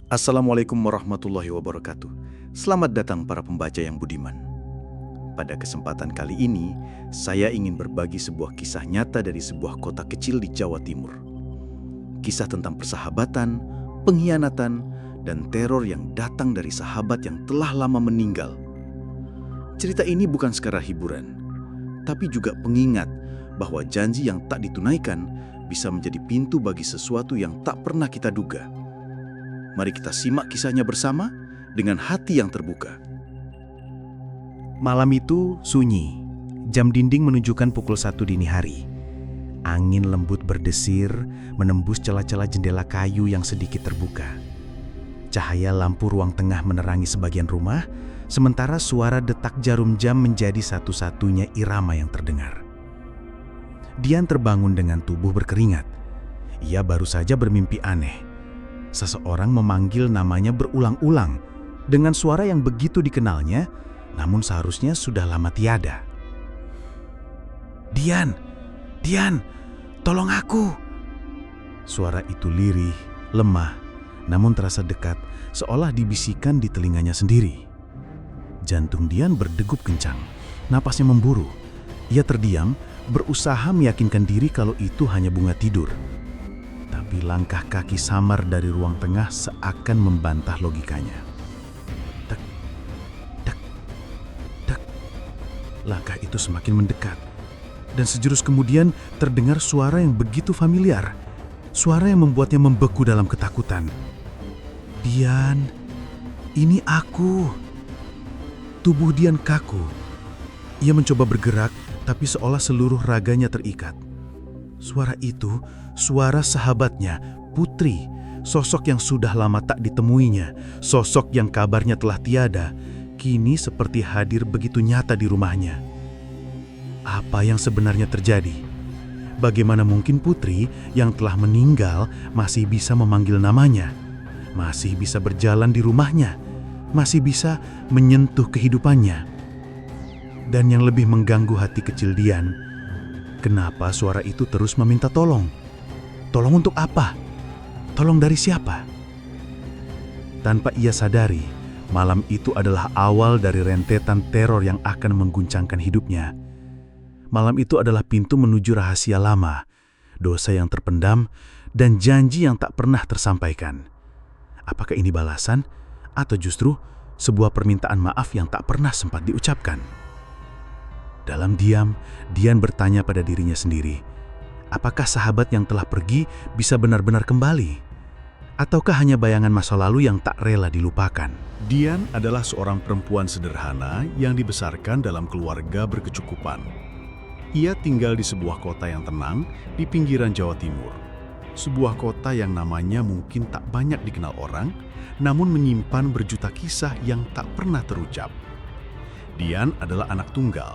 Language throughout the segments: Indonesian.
Assalamualaikum warahmatullahi wabarakatuh. Selamat datang para pembaca yang budiman. Pada kesempatan kali ini, saya ingin berbagi sebuah kisah nyata dari sebuah kota kecil di Jawa Timur. Kisah tentang persahabatan, pengkhianatan, dan teror yang datang dari sahabat yang telah lama meninggal. Cerita ini bukan sekadar hiburan, tapi juga pengingat bahwa janji yang tak ditunaikan bisa menjadi pintu bagi sesuatu yang tak pernah kita duga. Mari kita simak kisahnya bersama dengan hati yang terbuka. Malam itu sunyi. Jam dinding menunjukkan pukul 1 dini hari. Angin lembut berdesir menembus celah-celah jendela kayu yang sedikit terbuka. Cahaya lampu ruang tengah menerangi sebagian rumah, sementara suara detak jarum jam menjadi satu-satunya irama yang terdengar. Dian terbangun dengan tubuh berkeringat. Ia baru saja bermimpi aneh. Seseorang memanggil namanya berulang-ulang dengan suara yang begitu dikenalnya, namun seharusnya sudah lama tiada. "Dian, Dian, tolong aku!" Suara itu lirih, lemah, namun terasa dekat, seolah dibisikkan di telinganya sendiri. Jantung Dian berdegup kencang, napasnya memburu. Ia terdiam, berusaha meyakinkan diri kalau itu hanya bunga tidur. Tapi langkah kaki samar dari ruang tengah seakan membantah logikanya. Tek, tek, tek. Langkah itu semakin mendekat. Dan sejurus kemudian terdengar suara yang begitu familiar. Suara yang membuatnya membeku dalam ketakutan. "Dian, ini aku." Tubuh Dian kaku. Ia mencoba bergerak, tapi seolah seluruh raganya terikat. Suara itu, suara sahabatnya, Putri, sosok yang sudah lama tak ditemuinya, sosok yang kabarnya telah tiada, kini seperti hadir begitu nyata di rumahnya. Apa yang sebenarnya terjadi? Bagaimana mungkin Putri yang telah meninggal masih bisa memanggil namanya, masih bisa berjalan di rumahnya, masih bisa menyentuh kehidupannya? Dan yang lebih mengganggu hati kecil Dian, kenapa suara itu terus meminta tolong? Tolong untuk apa? Tolong dari siapa? Tanpa ia sadari, malam itu adalah awal dari rentetan teror yang akan mengguncangkan hidupnya. Malam itu adalah pintu menuju rahasia lama, dosa yang terpendam, dan janji yang tak pernah tersampaikan. Apakah ini balasan, atau justru sebuah permintaan maaf yang tak pernah sempat diucapkan? Dalam diam, Dian bertanya pada dirinya sendiri, apakah sahabat yang telah pergi bisa benar-benar kembali? Ataukah hanya bayangan masa lalu yang tak rela dilupakan? Dian adalah seorang perempuan sederhana yang dibesarkan dalam keluarga berkecukupan. Ia tinggal di sebuah kota yang tenang di pinggiran Jawa Timur. Sebuah kota yang namanya mungkin tak banyak dikenal orang, namun menyimpan berjuta kisah yang tak pernah terucap. Dian adalah anak tunggal,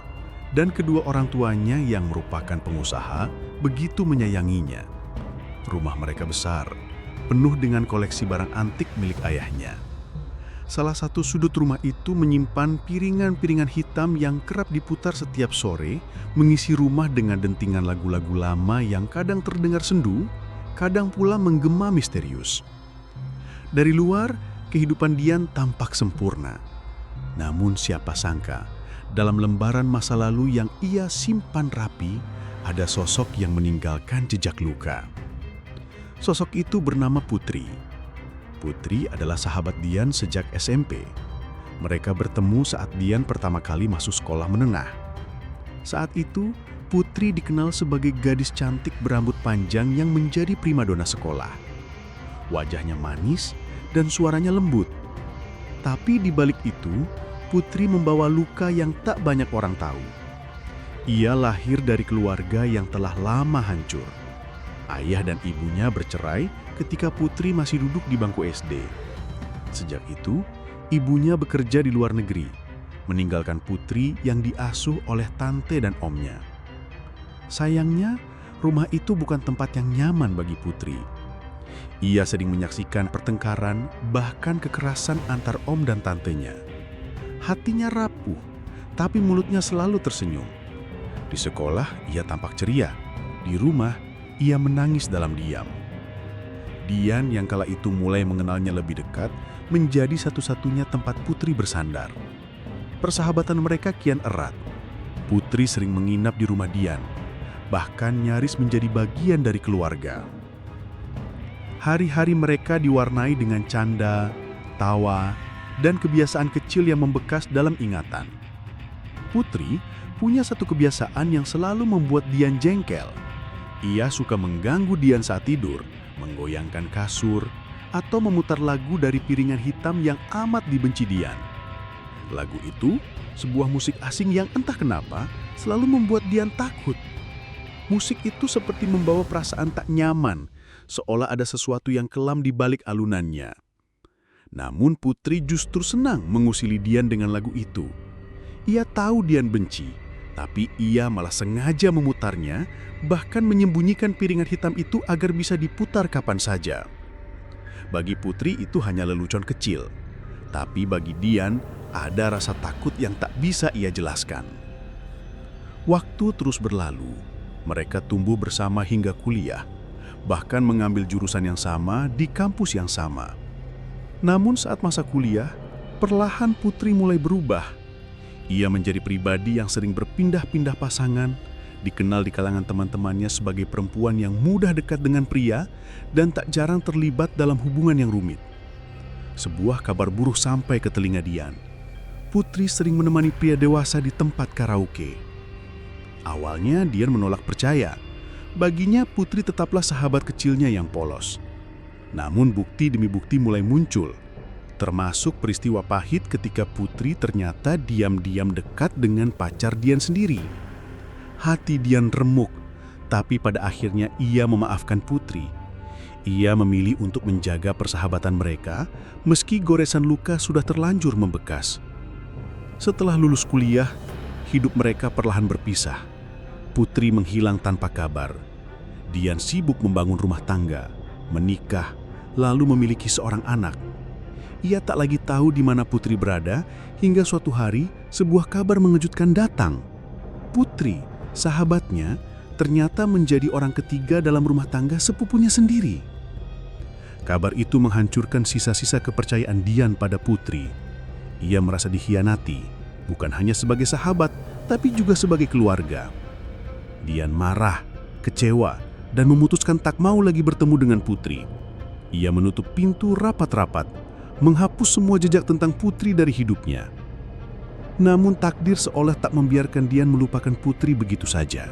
dan kedua orang tuanya yang merupakan pengusaha begitu menyayanginya. Rumah mereka besar, penuh dengan koleksi barang antik milik ayahnya. Salah satu sudut rumah itu menyimpan piringan-piringan hitam yang kerap diputar setiap sore, mengisi rumah dengan dentingan lagu-lagu lama yang kadang terdengar sendu, kadang pula menggema misterius. Dari luar, kehidupan Dian tampak sempurna. Namun siapa sangka, dalam lembaran masa lalu yang ia simpan rapi, ada sosok yang meninggalkan jejak luka. Sosok itu bernama Putri. Putri adalah sahabat Dian sejak SMP. Mereka bertemu saat Dian pertama kali masuk sekolah menengah. Saat itu, Putri dikenal sebagai gadis cantik berambut panjang yang menjadi primadona sekolah. Wajahnya manis dan suaranya lembut. Tapi di balik itu, Putri membawa luka yang tak banyak orang tahu. Ia lahir dari keluarga yang telah lama hancur. Ayah dan ibunya bercerai ketika Putri masih duduk di bangku SD. Sejak itu, ibunya bekerja di luar negeri, meninggalkan Putri yang diasuh oleh tante dan omnya. Sayangnya, rumah itu bukan tempat yang nyaman bagi Putri. Ia sering menyaksikan pertengkaran, bahkan kekerasan antar om dan tantenya. Hatinya rapuh, tapi mulutnya selalu tersenyum. Di sekolah, ia tampak ceria. Di rumah, ia menangis dalam diam. Dian yang kala itu mulai mengenalnya lebih dekat menjadi satu-satunya tempat Putri bersandar. Persahabatan mereka kian erat. Putri sering menginap di rumah Dian, bahkan nyaris menjadi bagian dari keluarga. Hari-hari mereka diwarnai dengan canda, tawa, dan kebiasaan kecil yang membekas dalam ingatan. Putri punya satu kebiasaan yang selalu membuat Dian jengkel. Ia suka mengganggu Dian saat tidur, menggoyangkan kasur, atau memutar lagu dari piringan hitam yang amat dibenci Dian. Lagu itu sebuah musik asing yang entah kenapa selalu membuat Dian takut. Musik itu seperti membawa perasaan tak nyaman, seolah ada sesuatu yang kelam di balik alunannya. Namun Putri justru senang mengusili Dian dengan lagu itu. Ia tahu Dian benci, tapi ia malah sengaja memutarnya, bahkan menyembunyikan piringan hitam itu agar bisa diputar kapan saja. Bagi Putri itu hanya lelucon kecil, tapi bagi Dian ada rasa takut yang tak bisa ia jelaskan. Waktu terus berlalu, mereka tumbuh bersama hingga kuliah, bahkan mengambil jurusan yang sama di kampus yang sama. Namun saat masa kuliah, perlahan Putri mulai berubah. Ia menjadi pribadi yang sering berpindah-pindah pasangan, dikenal di kalangan teman-temannya sebagai perempuan yang mudah dekat dengan pria dan tak jarang terlibat dalam hubungan yang rumit. Sebuah kabar buruk sampai ke telinga Dian. Putri sering menemani pria dewasa di tempat karaoke. Awalnya Dian menolak percaya. Baginya Putri tetaplah sahabat kecilnya yang polos. Namun bukti demi bukti mulai muncul. Termasuk peristiwa pahit ketika Putri ternyata diam-diam dekat dengan pacar Dian sendiri. Hati Dian remuk, tapi pada akhirnya ia memaafkan Putri. Ia memilih untuk menjaga persahabatan mereka, meski goresan luka sudah terlanjur membekas. Setelah lulus kuliah, hidup mereka perlahan berpisah. Putri menghilang tanpa kabar. Dian sibuk membangun rumah tangga, menikah, lalu memiliki seorang anak. Ia tak lagi tahu di mana Putri berada hingga suatu hari sebuah kabar mengejutkan datang. Putri, sahabatnya, ternyata menjadi orang ketiga dalam rumah tangga sepupunya sendiri. Kabar itu menghancurkan sisa-sisa kepercayaan Dian pada Putri. Ia merasa dikhianati, bukan hanya sebagai sahabat, tapi juga sebagai keluarga. Dian marah, kecewa, dan memutuskan tak mau lagi bertemu dengan Putri. Ia menutup pintu rapat-rapat, menghapus semua jejak tentang Putri dari hidupnya. Namun takdir seolah tak membiarkan Dian melupakan Putri begitu saja.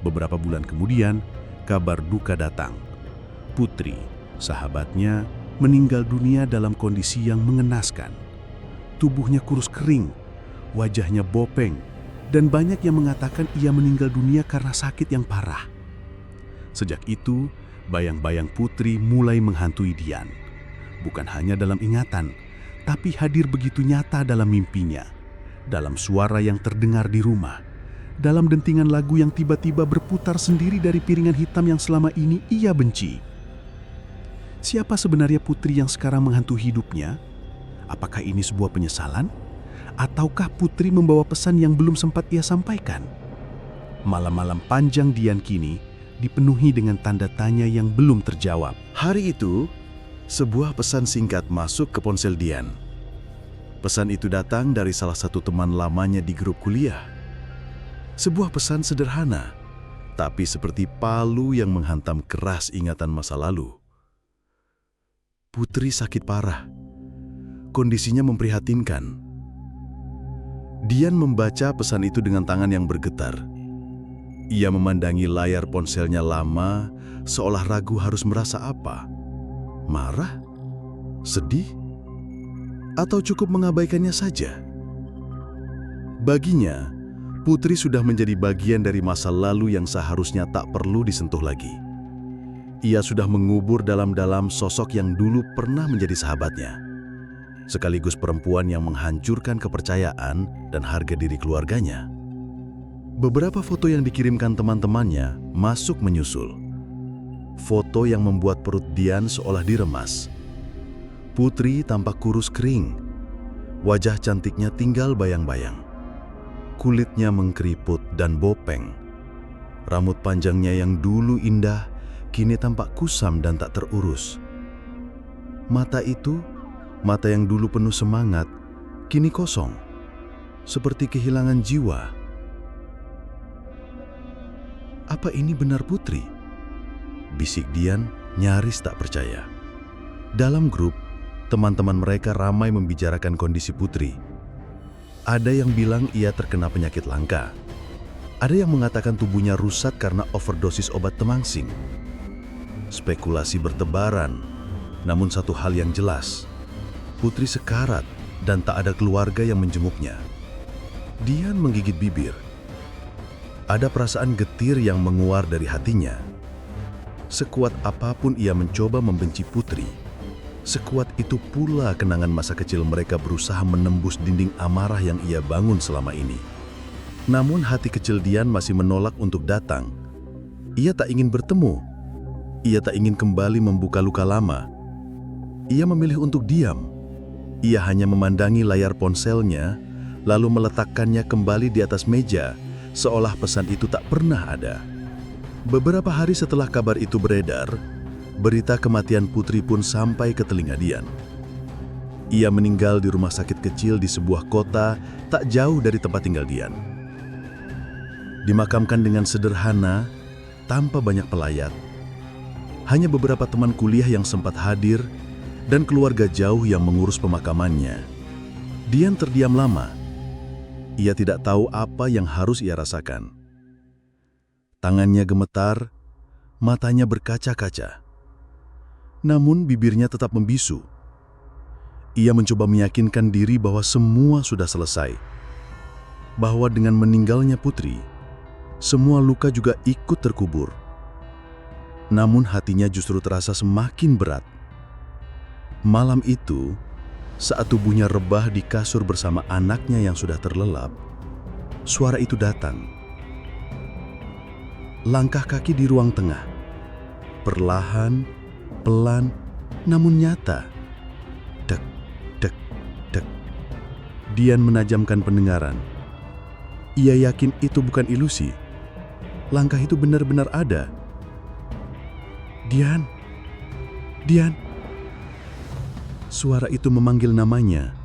Beberapa bulan kemudian, kabar duka datang. Putri, sahabatnya, meninggal dunia dalam kondisi yang mengenaskan. Tubuhnya kurus kering, wajahnya bopeng, dan banyak yang mengatakan ia meninggal dunia karena sakit yang parah. Sejak itu, bayang-bayang Putri mulai menghantui Dian. Bukan hanya dalam ingatan, tapi hadir begitu nyata dalam mimpinya, dalam suara yang terdengar di rumah, dalam dentingan lagu yang tiba-tiba berputar sendiri dari piringan hitam yang selama ini ia benci. Siapa sebenarnya Putri yang sekarang menghantui hidupnya? Apakah ini sebuah penyesalan? Ataukah Putri membawa pesan yang belum sempat ia sampaikan? Malam-malam panjang Dian kini dipenuhi dengan tanda tanya yang belum terjawab. Hari itu, sebuah pesan singkat masuk ke ponsel Dian. Pesan itu datang dari salah satu teman lamanya di grup kuliah. Sebuah pesan sederhana, tapi seperti palu yang menghantam keras ingatan masa lalu. Putri sakit parah. Kondisinya memprihatinkan. Dian membaca pesan itu dengan tangan yang bergetar. Ia memandangi layar ponselnya lama, seolah ragu harus merasa apa. Marah? Sedih? Atau cukup mengabaikannya saja? Baginya, Putri sudah menjadi bagian dari masa lalu yang seharusnya tak perlu disentuh lagi. Ia sudah mengubur dalam-dalam sosok yang dulu pernah menjadi sahabatnya, sekaligus perempuan yang menghancurkan kepercayaan dan harga diri keluarganya. Beberapa foto yang dikirimkan teman-temannya masuk menyusul. Foto yang membuat perut Dian seolah diremas. Putri tampak kurus kering. Wajah cantiknya tinggal bayang-bayang. Kulitnya mengkeriput dan bopeng. Rambut panjangnya yang dulu indah kini tampak kusam dan tak terurus. Mata itu, mata yang dulu penuh semangat, kini kosong, seperti kehilangan jiwa. Apa ini benar Putri? Bisik Dian nyaris tak percaya. Dalam grup, teman-teman mereka ramai membicarakan kondisi Putri. Ada yang bilang ia terkena penyakit langka. Ada yang mengatakan tubuhnya rusak karena overdosis obat temangsing. Spekulasi bertebaran, namun satu hal yang jelas, Putri sekarat dan tak ada keluarga yang menjenguknya. Dian menggigit bibir. Ada perasaan getir yang menguar dari hatinya. Sekuat apapun ia mencoba membenci Putri, sekuat itu pula kenangan masa kecil mereka berusaha menembus dinding amarah yang ia bangun selama ini. Namun hati kecil Dian masih menolak untuk datang. Ia tak ingin bertemu. Ia tak ingin kembali membuka luka lama. Ia memilih untuk diam. Ia hanya memandangi layar ponselnya, lalu meletakkannya kembali di atas meja, seolah pesan itu tak pernah ada. Beberapa hari setelah kabar itu beredar, berita kematian Putri pun sampai ke telinga Dian. Ia meninggal di rumah sakit kecil di sebuah kota tak jauh dari tempat tinggal Dian. Dimakamkan dengan sederhana, tanpa banyak pelayat. Hanya beberapa teman kuliah yang sempat hadir dan keluarga jauh yang mengurus pemakamannya. Dian terdiam lama. Ia tidak tahu apa yang harus ia rasakan. Tangannya gemetar, matanya berkaca-kaca. Namun bibirnya tetap membisu. Ia mencoba meyakinkan diri bahwa semua sudah selesai. Bahwa dengan meninggalnya Putri, semua luka juga ikut terkubur. Namun hatinya justru terasa semakin berat. Malam itu, saat tubuhnya rebah di kasur bersama anaknya yang sudah terlelap, suara itu datang. Langkah kaki di ruang tengah. Perlahan, pelan, namun nyata. Dek, dek, dek. Dian menajamkan pendengaran. Ia yakin itu bukan ilusi. Langkah itu benar-benar ada. Dian, Dian. Suara itu memanggil namanya.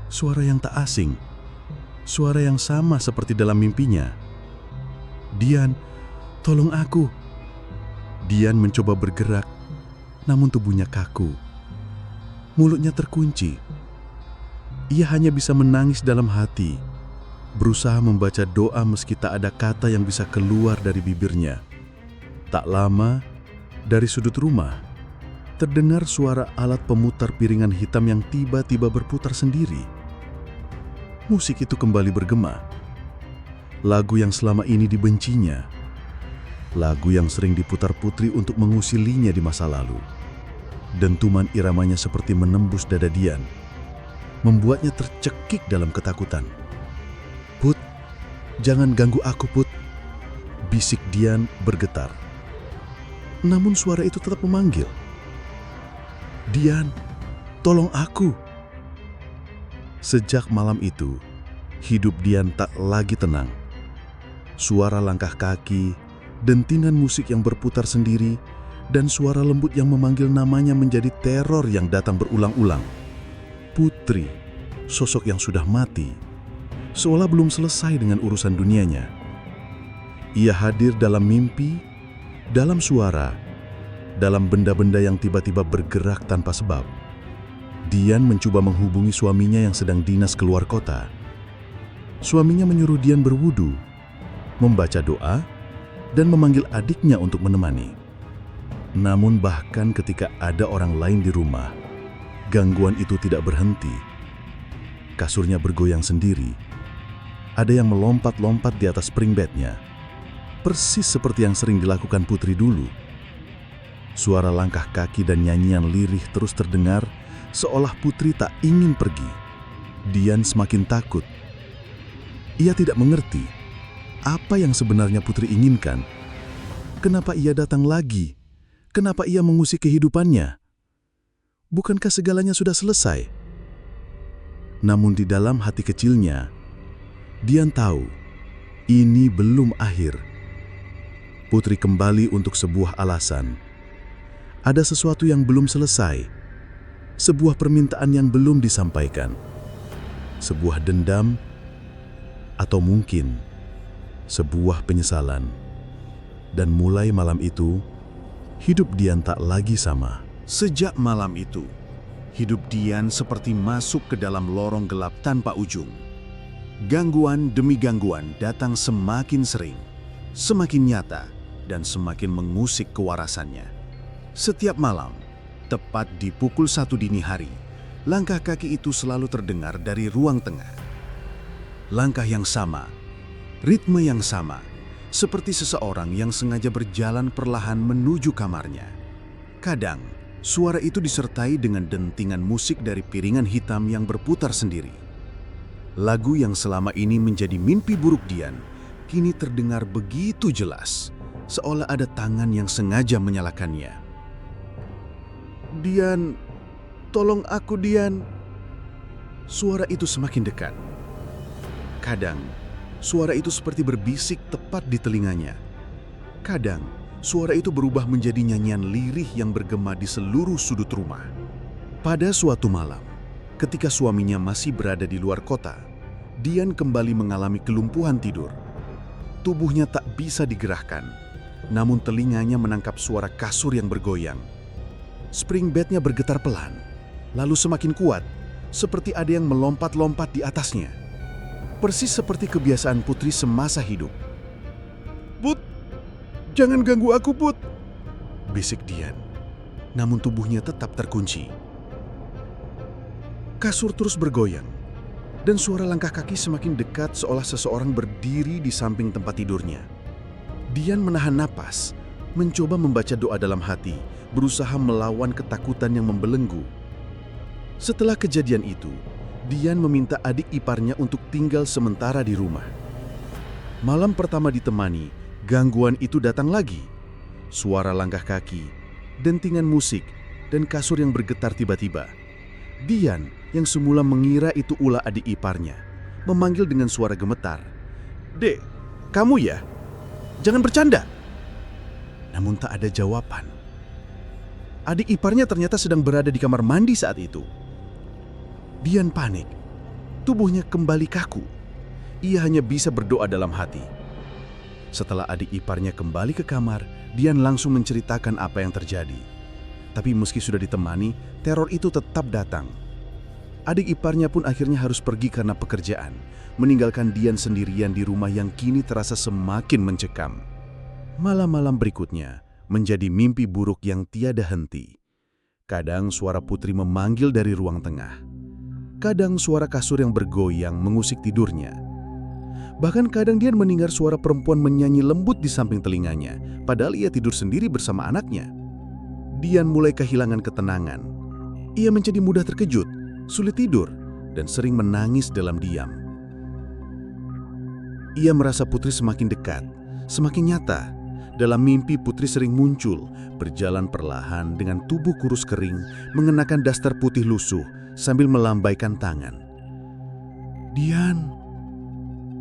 Suara yang tak asing. Suara yang sama seperti dalam mimpinya. Dian, tolong aku. Dian mencoba bergerak, namun tubuhnya kaku. Mulutnya terkunci. Ia hanya bisa menangis dalam hati, berusaha membaca doa meski tak ada kata yang bisa keluar dari bibirnya. Tak lama, dari sudut rumah, terdengar suara alat pemutar piringan hitam yang tiba-tiba berputar sendiri. Musik itu kembali bergema. Lagu yang selama ini dibencinya. Lagu yang sering diputar Putri untuk mengusilinya di masa lalu. Dentuman iramanya seperti menembus dada Dian, membuatnya tercekik dalam ketakutan. Put, jangan ganggu aku, Put. Bisik Dian bergetar. Namun suara itu tetap memanggil. Dian, tolong aku. Sejak malam itu, hidup Dian tak lagi tenang. Suara langkah kaki, dentinan musik yang berputar sendiri, dan suara lembut yang memanggil namanya menjadi teror yang datang berulang-ulang. Putri, sosok yang sudah mati, seolah belum selesai dengan urusan dunianya. Ia hadir dalam mimpi, dalam suara, dalam benda-benda yang tiba-tiba bergerak tanpa sebab. Dian mencoba menghubungi suaminya yang sedang dinas keluar kota. Suaminya menyuruh Dian berwudu, membaca doa, dan memanggil adiknya untuk menemani. Namun bahkan ketika ada orang lain di rumah, gangguan itu tidak berhenti. Kasurnya bergoyang sendiri. Ada yang melompat-lompat di atas spring bednya, persis seperti yang sering dilakukan Putri dulu. Suara langkah kaki dan nyanyian lirih terus terdengar, seolah Putri tak ingin pergi. Dian semakin takut. Ia tidak mengerti apa yang sebenarnya Putri inginkan. Kenapa ia datang lagi? Kenapa ia mengusik kehidupannya? Bukankah segalanya sudah selesai? Namun di dalam hati kecilnya, Dian tahu ini belum akhir. Putri kembali untuk sebuah alasan. Ada sesuatu yang belum selesai, sebuah permintaan yang belum disampaikan, sebuah dendam, atau mungkin sebuah penyesalan. Dan mulai malam itu, hidup Dian tak lagi sama. Sejak malam itu, hidup Dian seperti masuk ke dalam lorong gelap tanpa ujung. Gangguan demi gangguan datang semakin sering, semakin nyata, dan semakin mengusik kewarasannya. Setiap malam, tepat di pukul 1 dini hari, langkah kaki itu selalu terdengar dari ruang tengah. Langkah yang sama, ritme yang sama, seperti seseorang yang sengaja berjalan perlahan menuju kamarnya. Kadang, suara itu disertai dengan dentingan musik dari piringan hitam yang berputar sendiri. Lagu yang selama ini menjadi mimpi buruk Dian, kini terdengar begitu jelas, seolah ada tangan yang sengaja menyalakannya. "Dian, tolong aku Dian." Suara itu semakin dekat. Kadang, suara itu seperti berbisik tepat di telinganya. Kadang, suara itu berubah menjadi nyanyian lirih yang bergema di seluruh sudut rumah. Pada suatu malam, ketika suaminya masih berada di luar kota, Dian kembali mengalami kelumpuhan tidur. Tubuhnya tak bisa digerakkan, namun telinganya menangkap suara kasur yang bergoyang. Spring bednya bergetar pelan, lalu semakin kuat, seperti ada yang melompat-lompat di atasnya. Persis seperti kebiasaan Putri semasa hidup. "Put, jangan ganggu aku, Put," bisik Dian. Namun tubuhnya tetap terkunci. Kasur terus bergoyang, dan suara langkah kaki semakin dekat seolah seseorang berdiri di samping tempat tidurnya. Dian menahan napas, mencoba membaca doa dalam hati, berusaha melawan ketakutan yang membelenggu. Setelah kejadian itu, Dian meminta adik iparnya untuk tinggal sementara di rumah. Malam pertama ditemani, gangguan itu datang lagi. Suara langkah kaki, dentingan musik, dan kasur yang bergetar tiba-tiba. Dian, yang semula mengira itu ulah adik iparnya, memanggil dengan suara gemetar, "Dek, kamu ya? Jangan bercanda." Namun tak ada jawaban. Adik iparnya ternyata sedang berada di kamar mandi saat itu. Dian panik. Tubuhnya kembali kaku. Ia hanya bisa berdoa dalam hati. Setelah adik iparnya kembali ke kamar, Dian langsung menceritakan apa yang terjadi. Tapi meski sudah ditemani, teror itu tetap datang. Adik iparnya pun akhirnya harus pergi karena pekerjaan, meninggalkan Dian sendirian di rumah yang kini terasa semakin mencekam. Malam-malam berikutnya menjadi mimpi buruk yang tiada henti. Kadang suara Putri memanggil dari ruang tengah. Kadang suara kasur yang bergoyang mengusik tidurnya. Bahkan kadang Dian mendengar suara perempuan menyanyi lembut di samping telinganya, padahal ia tidur sendiri bersama anaknya. Dian mulai kehilangan ketenangan. Ia menjadi mudah terkejut, sulit tidur, dan sering menangis dalam diam. Ia merasa Putri semakin dekat, semakin nyata. Dalam mimpi Putri sering muncul, berjalan perlahan dengan tubuh kurus kering, mengenakan daster putih lusuh, sambil melambaikan tangan. "Dian,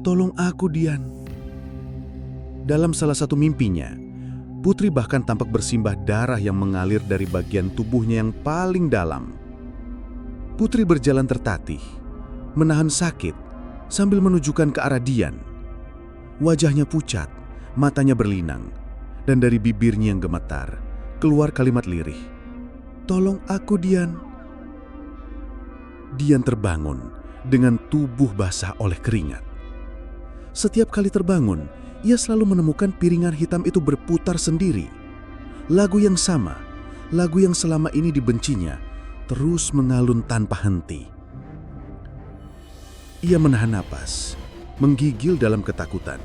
tolong aku Dian." Dalam salah satu mimpinya, Putri bahkan tampak bersimbah darah yang mengalir dari bagian tubuhnya yang paling dalam. Putri berjalan tertatih, menahan sakit, sambil menunjukkan ke arah Dian. Wajahnya pucat, matanya berlinang, dan dari bibirnya yang gemetar, keluar kalimat lirih, "Tolong aku Dian." Dian terbangun dengan tubuh basah oleh keringat. Setiap kali terbangun, ia selalu menemukan piringan hitam itu berputar sendiri. Lagu yang sama, lagu yang selama ini dibencinya, terus mengalun tanpa henti. Ia menahan napas, menggigil dalam ketakutan.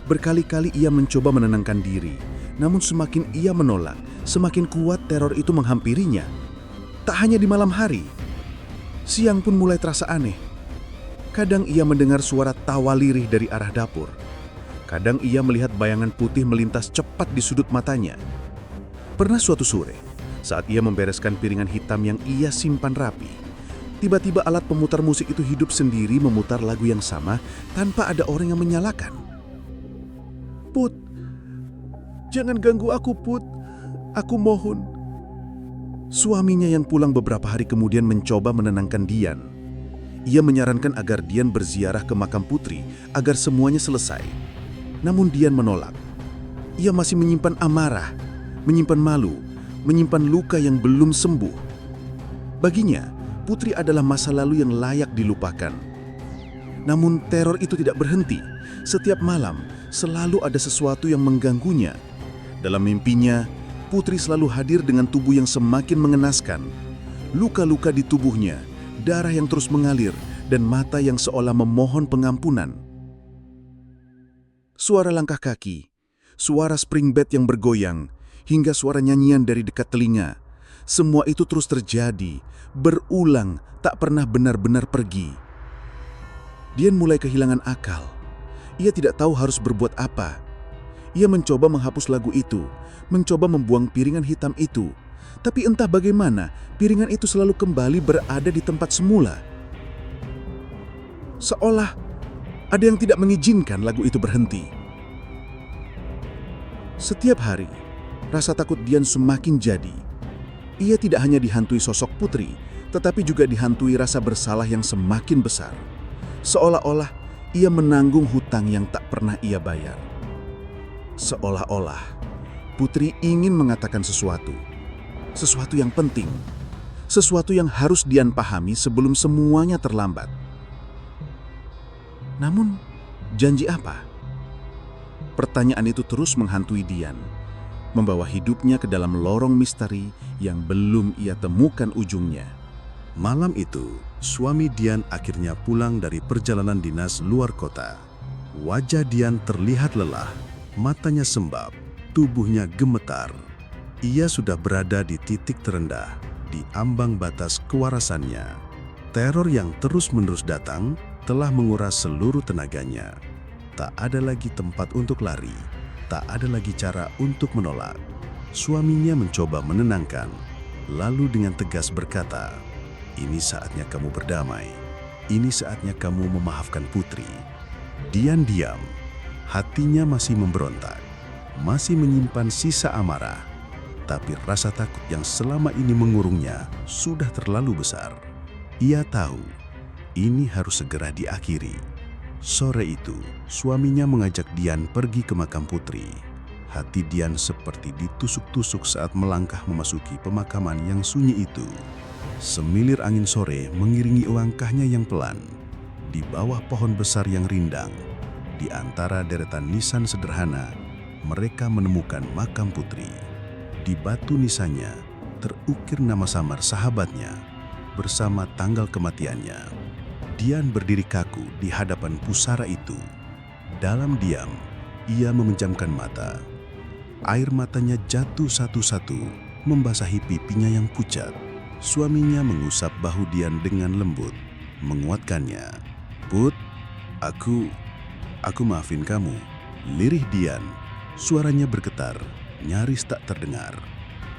Berkali-kali ia mencoba menenangkan diri, namun semakin ia menolak, semakin kuat teror itu menghampirinya. Tak hanya di malam hari, siang pun mulai terasa aneh. Kadang ia mendengar suara tawa lirih dari arah dapur. Kadang ia melihat bayangan putih melintas cepat di sudut matanya. Pernah suatu sore, saat ia membereskan piringan hitam yang ia simpan rapi, tiba-tiba alat pemutar musik itu hidup sendiri memutar lagu yang sama tanpa ada orang yang menyalakan. Jangan ganggu aku, Put. Aku mohon. Suaminya yang pulang beberapa hari kemudian mencoba menenangkan Dian. Ia menyarankan agar Dian berziarah ke makam Putri agar semuanya selesai. Namun Dian menolak. Ia masih menyimpan amarah, menyimpan malu, menyimpan luka yang belum sembuh. Baginya, Putri adalah masa lalu yang layak dilupakan. Namun teror itu tidak berhenti. Setiap malam selalu ada sesuatu yang mengganggunya. Dalam mimpinya, Putri selalu hadir dengan tubuh yang semakin mengenaskan. Luka-luka di tubuhnya, darah yang terus mengalir, dan mata yang seolah memohon pengampunan. Suara langkah kaki, suara spring bed yang bergoyang, hingga suara nyanyian dari dekat telinga. Semua itu terus terjadi, berulang, tak pernah benar-benar pergi. Dian mulai kehilangan akal. Ia tidak tahu harus berbuat apa. Ia mencoba menghapus lagu itu, mencoba membuang piringan hitam itu. Tapi entah bagaimana, piringan itu selalu kembali berada di tempat semula. Seolah ada yang tidak mengizinkan lagu itu berhenti. Setiap hari, rasa takut Dian semakin jadi. Ia tidak hanya dihantui sosok Putri, tetapi juga dihantui rasa bersalah yang semakin besar. Seolah-olah ia menanggung hutang yang tak pernah ia bayar. Seolah-olah Putri ingin mengatakan sesuatu yang penting, sesuatu yang harus Dian pahami sebelum semuanya terlambat. Namun, janji apa? Pertanyaan itu terus menghantui Dian, membawa hidupnya ke dalam lorong misteri yang belum ia temukan ujungnya. Malam itu, suami Dian akhirnya pulang dari perjalanan dinas luar kota. Wajah Dian terlihat lelah, matanya sembab, tubuhnya gemetar. Ia sudah berada di titik terendah, di ambang batas kewarasannya. Teror yang terus-menerus datang telah menguras seluruh tenaganya. Tak ada lagi tempat untuk lari, tak ada lagi cara untuk menolak. Suaminya mencoba menenangkan, lalu dengan tegas berkata, "Ini saatnya kamu berdamai. Ini saatnya kamu memaafkan Putri." Dian diam, hatinya masih memberontak, masih menyimpan sisa amarah. Tapi rasa takut yang selama ini mengurungnya sudah terlalu besar. Ia tahu, ini harus segera diakhiri. Sore itu, suaminya mengajak Dian pergi ke makam Putri. Hati Dian seperti ditusuk-tusuk saat melangkah memasuki pemakaman yang sunyi itu. Semilir angin sore mengiringi langkahnya yang pelan. Di bawah pohon besar yang rindang, di antara deretan nisan sederhana, mereka menemukan makam Putri. Di batu nisannya terukir nama samar sahabatnya bersama tanggal kematiannya. Dian berdiri kaku di hadapan pusara itu. Dalam diam, ia memejamkan mata. Air matanya jatuh satu-satu, membasahi pipinya yang pucat. Suaminya mengusap bahu Dian dengan lembut, menguatkannya. "Put, aku maafin kamu." Lirih Dian, suaranya bergetar, nyaris tak terdengar.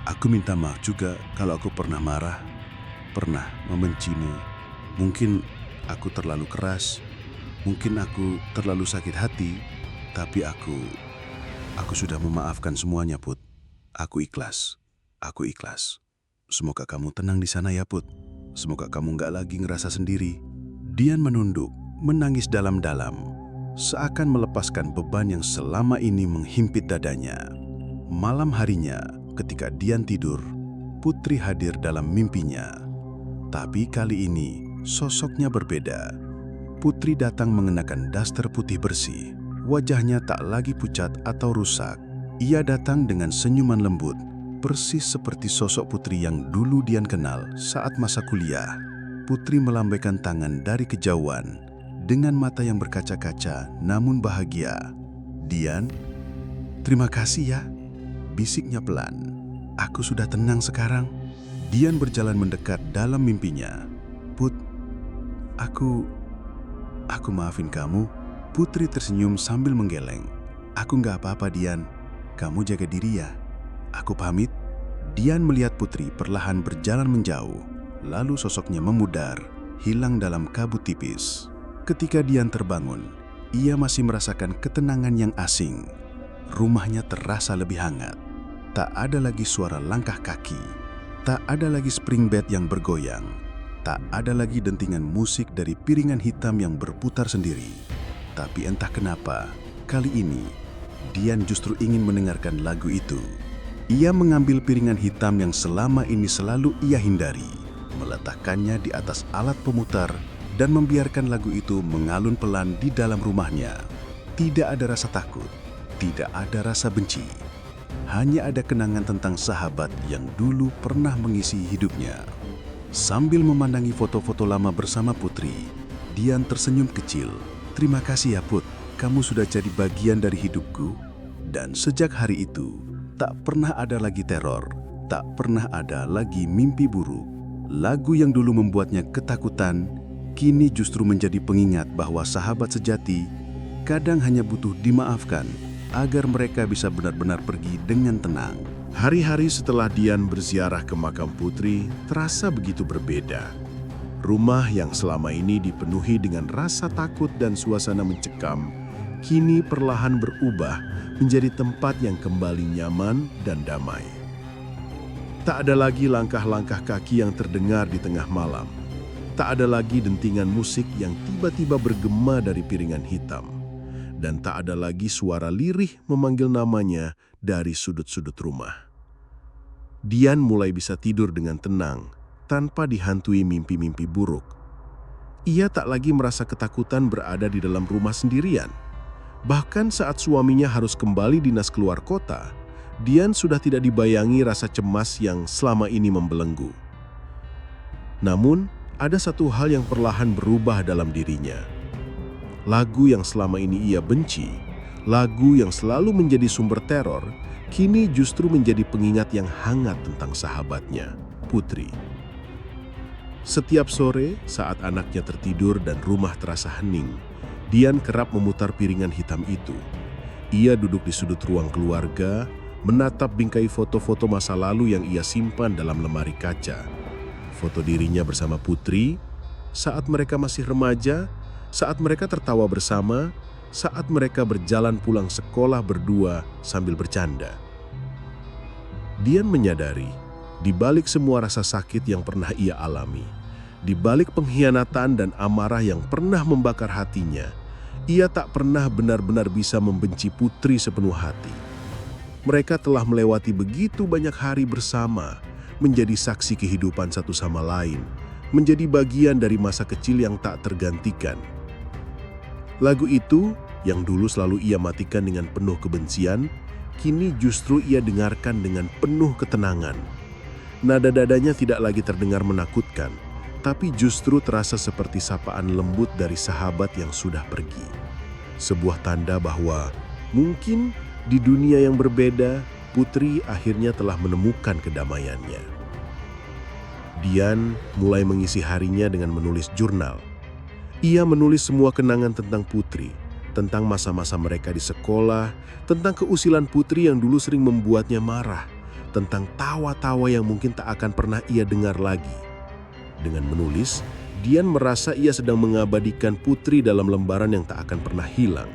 "Aku minta maaf juga kalau aku pernah marah, pernah membencimu. Mungkin aku terlalu keras, mungkin aku terlalu sakit hati, tapi aku sudah memaafkan semuanya, Put. Aku ikhlas. Semoga kamu tenang di sana ya, Put. Semoga kamu nggak lagi ngerasa sendiri." Dian menunduk, menangis dalam-dalam, seakan melepaskan beban yang selama ini menghimpit dadanya. Malam harinya, ketika Dian tidur, Putri hadir dalam mimpinya. Tapi kali ini, sosoknya berbeda. Putri datang mengenakan daster putih bersih. Wajahnya tak lagi pucat atau rusak. Ia datang dengan senyuman lembut, persis seperti sosok Putri yang dulu Dian kenal saat masa kuliah. Putri melambaikan tangan dari kejauhan, dengan mata yang berkaca-kaca namun bahagia. "Dian, terima kasih ya," bisiknya pelan. "Aku sudah tenang sekarang." Dian berjalan mendekat dalam mimpinya. "Put, aku maafin kamu." Putri tersenyum sambil menggeleng. "Aku nggak apa-apa, Dian. Kamu jaga diri ya. Aku pamit." Dian melihat Putri perlahan berjalan menjauh, lalu sosoknya memudar, hilang dalam kabut tipis. Ketika Dian terbangun, ia masih merasakan ketenangan yang asing. Rumahnya terasa lebih hangat. Tak ada lagi suara langkah kaki. Tak ada lagi spring bed yang bergoyang. Tak ada lagi dentingan musik dari piringan hitam yang berputar sendiri. Tapi entah kenapa, kali ini Dian justru ingin mendengarkan lagu itu. Ia mengambil piringan hitam yang selama ini selalu ia hindari, meletakkannya di atas alat pemutar, dan membiarkan lagu itu mengalun pelan di dalam rumahnya. Tidak ada rasa takut, tidak ada rasa benci. Hanya ada kenangan tentang sahabat yang dulu pernah mengisi hidupnya. Sambil memandangi foto-foto lama bersama Putri, Dian tersenyum kecil. "Terima kasih ya Put, kamu sudah jadi bagian dari hidupku." Dan sejak hari itu, tak pernah ada lagi teror, tak pernah ada lagi mimpi buruk. Lagu yang dulu membuatnya ketakutan, kini justru menjadi pengingat bahwa sahabat sejati kadang hanya butuh dimaafkan agar mereka bisa benar-benar pergi dengan tenang. Hari-hari setelah Dian berziarah ke makam Putri terasa begitu berbeda. Rumah yang selama ini dipenuhi dengan rasa takut dan suasana mencekam, kini perlahan berubah menjadi tempat yang kembali nyaman dan damai. Tak ada lagi langkah-langkah kaki yang terdengar di tengah malam. Tak ada lagi dentingan musik yang tiba-tiba bergema dari piringan hitam. Dan tak ada lagi suara lirih memanggil namanya dari sudut-sudut rumah. Dian mulai bisa tidur dengan tenang, tanpa dihantui mimpi-mimpi buruk. Ia tak lagi merasa ketakutan berada di dalam rumah sendirian. Bahkan saat suaminya harus kembali dinas keluar kota, Dian sudah tidak dibayangi rasa cemas yang selama ini membelenggu. Namun, ada satu hal yang perlahan berubah dalam dirinya. Lagu yang selama ini ia benci, lagu yang selalu menjadi sumber teror, kini justru menjadi pengingat yang hangat tentang sahabatnya, Putri. Setiap sore, saat anaknya tertidur dan rumah terasa hening, Dian kerap memutar piringan hitam itu. Ia duduk di sudut ruang keluarga, menatap bingkai foto-foto masa lalu yang ia simpan dalam lemari kaca. Foto dirinya bersama Putri, saat mereka masih remaja, saat mereka tertawa bersama, saat mereka berjalan pulang sekolah berdua sambil bercanda. Dian menyadari, di balik semua rasa sakit yang pernah ia alami, di balik pengkhianatan dan amarah yang pernah membakar hatinya, ia tak pernah benar-benar bisa membenci Putri sepenuh hati. Mereka telah melewati begitu banyak hari bersama, menjadi saksi kehidupan satu sama lain, menjadi bagian dari masa kecil yang tak tergantikan. Lagu itu, yang dulu selalu ia matikan dengan penuh kebencian, kini justru ia dengarkan dengan penuh ketenangan. Nada dadanya tidak lagi terdengar menakutkan, tapi justru terasa seperti sapaan lembut dari sahabat yang sudah pergi. Sebuah tanda bahwa mungkin di dunia yang berbeda, Putri akhirnya telah menemukan kedamaiannya. Dian mulai mengisi harinya dengan menulis jurnal. Ia menulis semua kenangan tentang Putri, tentang masa-masa mereka di sekolah, tentang keusilan Putri yang dulu sering membuatnya marah, tentang tawa-tawa yang mungkin tak akan pernah ia dengar lagi. Dengan menulis, Dian merasa ia sedang mengabadikan Putri dalam lembaran yang tak akan pernah hilang.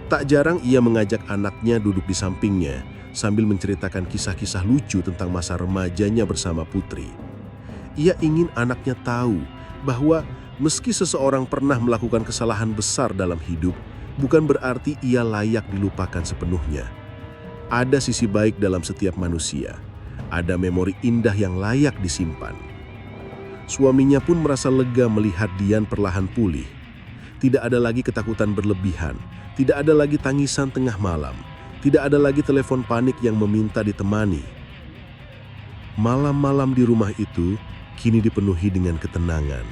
Tak jarang ia mengajak anaknya duduk di sampingnya sambil menceritakan kisah-kisah lucu tentang masa remajanya bersama Putri. Ia ingin anaknya tahu bahwa meski seseorang pernah melakukan kesalahan besar dalam hidup, bukan berarti ia layak dilupakan sepenuhnya. Ada sisi baik dalam setiap manusia. Ada memori indah yang layak disimpan. Suaminya pun merasa lega melihat Dian perlahan pulih. Tidak ada lagi ketakutan berlebihan, tidak ada lagi tangisan tengah malam, tidak ada lagi telepon panik yang meminta ditemani. Malam-malam di rumah itu kini dipenuhi dengan ketenangan.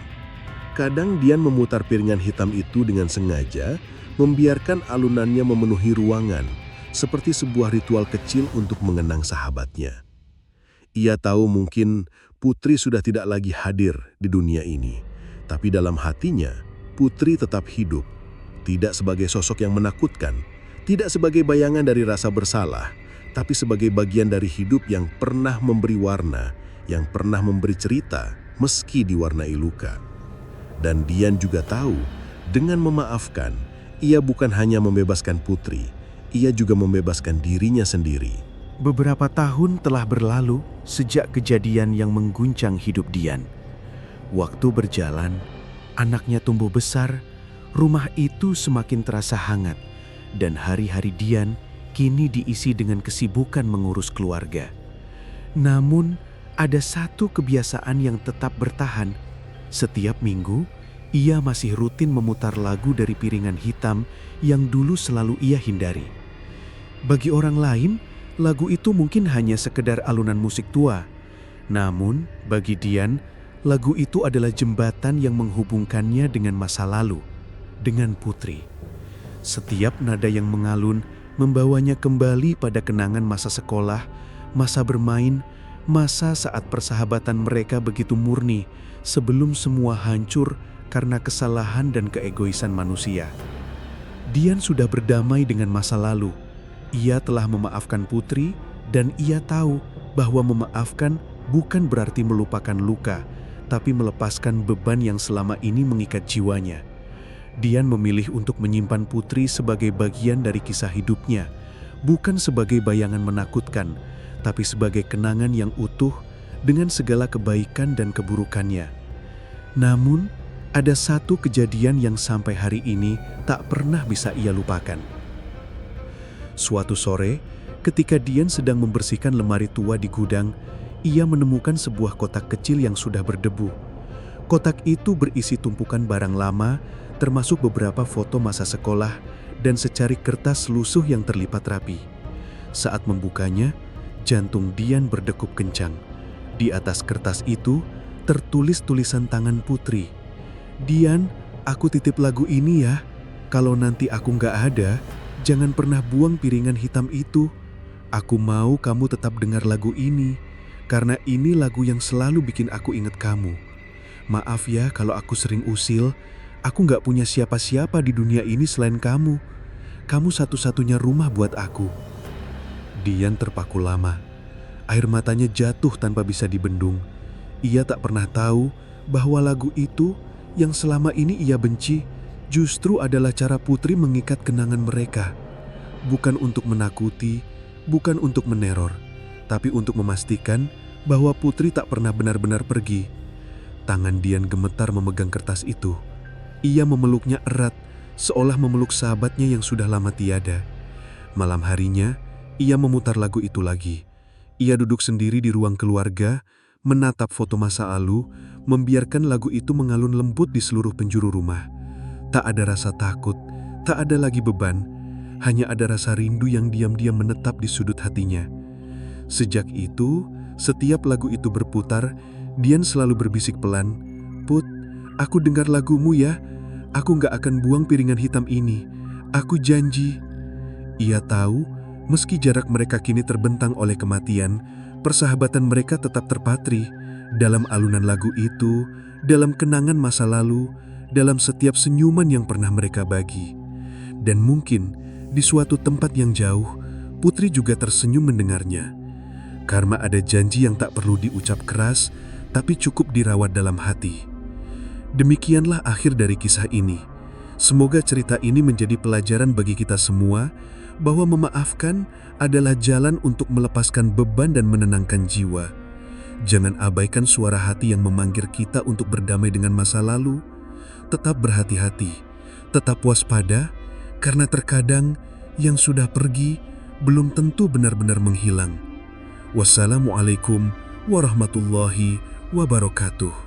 Kadang Dian memutar piringan hitam itu dengan sengaja, membiarkan alunannya memenuhi ruangan, seperti sebuah ritual kecil untuk mengenang sahabatnya. Ia tahu mungkin Putri sudah tidak lagi hadir di dunia ini, tapi dalam hatinya, Putri tetap hidup. Tidak sebagai sosok yang menakutkan, tidak sebagai bayangan dari rasa bersalah, tapi sebagai bagian dari hidup yang pernah memberi warna, yang pernah memberi cerita, meski diwarnai luka. Dan Dian juga tahu, dengan memaafkan, ia bukan hanya membebaskan Putri, ia juga membebaskan dirinya sendiri. Beberapa tahun telah berlalu sejak kejadian yang mengguncang hidup Dian. Waktu berjalan, anaknya tumbuh besar, rumah itu semakin terasa hangat, dan hari-hari Dian kini diisi dengan kesibukan mengurus keluarga. Namun, ada satu kebiasaan yang tetap bertahan. Setiap minggu, ia masih rutin memutar lagu dari piringan hitam yang dulu selalu ia hindari. Bagi orang lain, lagu itu mungkin hanya sekedar alunan musik tua. Namun, bagi Dian, lagu itu adalah jembatan yang menghubungkannya dengan masa lalu, dengan Putri. Setiap nada yang mengalun membawanya kembali pada kenangan masa sekolah, masa bermain, masa saat persahabatan mereka begitu murni sebelum semua hancur karena kesalahan dan keegoisan manusia. Dian sudah berdamai dengan masa lalu. Ia telah memaafkan Putri dan ia tahu bahwa memaafkan bukan berarti melupakan luka, tapi melepaskan beban yang selama ini mengikat jiwanya. Dian memilih untuk menyimpan Putri sebagai bagian dari kisah hidupnya, bukan sebagai bayangan menakutkan, tapi sebagai kenangan yang utuh dengan segala kebaikan dan keburukannya. Namun, ada satu kejadian yang sampai hari ini tak pernah bisa ia lupakan. Suatu sore, ketika Dian sedang membersihkan lemari tua di gudang, ia menemukan sebuah kotak kecil yang sudah berdebu. Kotak itu berisi tumpukan barang lama, termasuk beberapa foto masa sekolah dan secari kertas lusuh yang terlipat rapi. Saat membukanya, jantung Dian berdegup kencang. Di atas kertas itu tertulis tulisan tangan Putri. "Dian, aku titip lagu ini ya. Kalau nanti aku nggak ada, jangan pernah buang piringan hitam itu. Aku mau kamu tetap dengar lagu ini, karena ini lagu yang selalu bikin aku ingat kamu. Maaf ya kalau aku sering usil. Aku nggak punya siapa-siapa di dunia ini selain kamu. Kamu satu-satunya rumah buat aku." Dian terpaku lama. Air matanya jatuh tanpa bisa dibendung. Ia tak pernah tahu bahwa lagu itu yang selama ini ia benci justru adalah cara Putri mengikat kenangan mereka. Bukan untuk menakuti, bukan untuk meneror, tapi untuk memastikan bahwa Putri tak pernah benar-benar pergi. Tangan Dian gemetar memegang kertas itu. Ia memeluknya erat, seolah memeluk sahabatnya yang sudah lama tiada. Malam harinya, ia memutar lagu itu lagi. Ia duduk sendiri di ruang keluarga, menatap foto masa lalu, membiarkan lagu itu mengalun lembut di seluruh penjuru rumah. Tak ada rasa takut, tak ada lagi beban, hanya ada rasa rindu yang diam-diam menetap di sudut hatinya. Sejak itu, setiap lagu itu berputar, Dian selalu berbisik pelan, "Put, aku dengar lagumu ya. Aku gak akan buang piringan hitam ini. Aku janji." Ia tahu, meski jarak mereka kini terbentang oleh kematian, persahabatan mereka tetap terpatri dalam alunan lagu itu, dalam kenangan masa lalu, dalam setiap senyuman yang pernah mereka bagi. Dan mungkin di suatu tempat yang jauh, Putri juga tersenyum mendengarnya. Karena ada janji yang tak perlu diucap keras, tapi cukup dirawat dalam hati. Demikianlah akhir dari kisah ini. Semoga cerita ini menjadi pelajaran bagi kita semua bahwa memaafkan adalah jalan untuk melepaskan beban dan menenangkan jiwa. Jangan abaikan suara hati yang memanggil kita untuk berdamai dengan masa lalu. Tetap berhati-hati, tetap waspada, karena terkadang yang sudah pergi belum tentu benar-benar menghilang. Wassalamualaikum warahmatullahi wabarakatuh.